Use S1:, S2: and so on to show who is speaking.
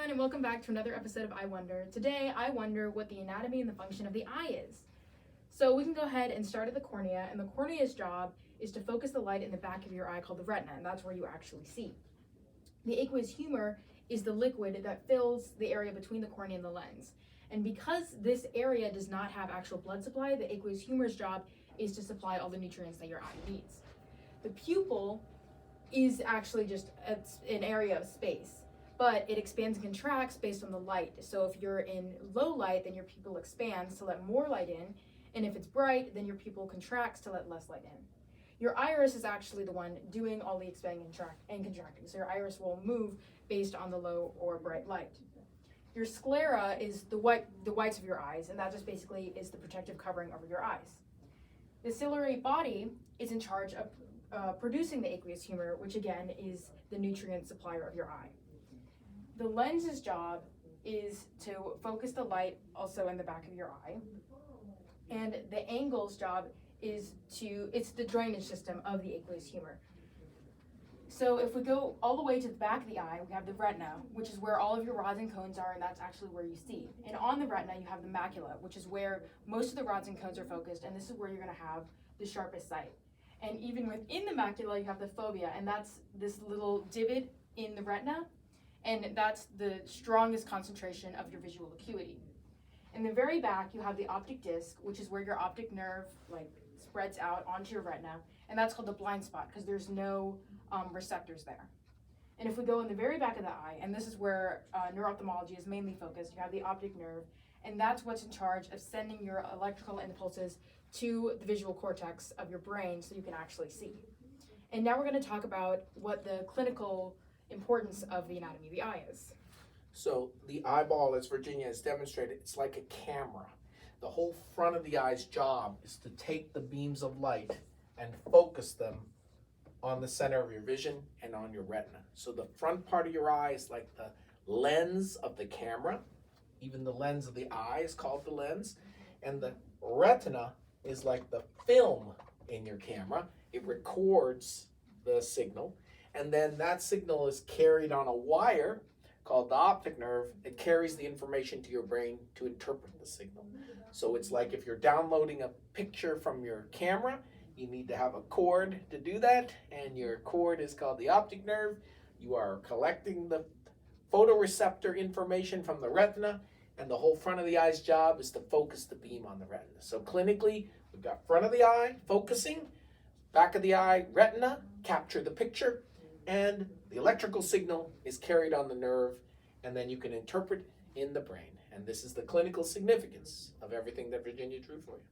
S1: everyone, and welcome back to another episode of EyeWonder. Today, I wonder what the anatomy and the function of the eye is. So we can go ahead and start at the cornea, and the cornea's job is to focus the light in the back of your eye called the retina, and that's where you actually see. The aqueous humor is the liquid that fills the area between the cornea and the lens. And because this area does not have actual blood supply, the aqueous humor's job is to supply all the nutrients that your eye needs. The pupil is actually just an area of space, but it expands and contracts based on the light. So if you're in low light, then your pupil expands to let more light in, and if it's bright, then your pupil contracts to let less light in. Your iris is actually the one doing all the expanding and contracting, so your iris will move based on the low or bright light. Your sclera is the whites of your eyes, and that just basically is the protective covering over your eyes. The ciliary body is in charge of producing the aqueous humor, which again is the nutrient supplier of your eye. The lens's job is to focus the light also in the back of your eye, and the angle's job is it's the drainage system of the aqueous humor. So if we go all the way to the back of the eye, we have the retina, which is where all of your rods and cones are, and that's actually where you see. And on the retina, you have the macula, which is where most of the rods and cones are focused, and this is where you're going to have the sharpest sight. And even within the macula, you have the fovea, and that's this little divot in the retina, and that's the strongest concentration of your visual acuity. In the very back, you have the optic disc, which is where your optic nerve spreads out onto your retina, and that's called the blind spot because there's no receptors there. And if we go in the very back of the eye, and this is where neuro-ophthalmology is mainly focused, you have the optic nerve, and that's what's in charge of sending your electrical impulses to the visual cortex of your brain so you can actually see. And now we're going to talk about what the clinical importance of the anatomy of the eye is.
S2: So the eyeball, as Virginia has demonstrated, it's like a camera. The whole front of the eye's job is to take the beams of light and focus them on the center of your vision and on your retina. So the front part of your eye is like the lens of the camera. Even the lens of the eye is called the lens. And the retina is like the film in your camera. It records the signal, and then that signal is carried on a wire called the optic nerve. It carries the information to your brain to interpret the signal. So it's like if you're downloading a picture from your camera, you need to have a cord to do that, and your cord is called the optic nerve. You are collecting the photoreceptor information from the retina, and the whole front of the eye's job is to focus the beam on the retina. So clinically, we've got front of the eye, focusing, back of the eye, retina, capture the picture, and the electrical signal is carried on the nerve, and then you can interpret in the brain. And this is the clinical significance of everything that Virginia drew for you.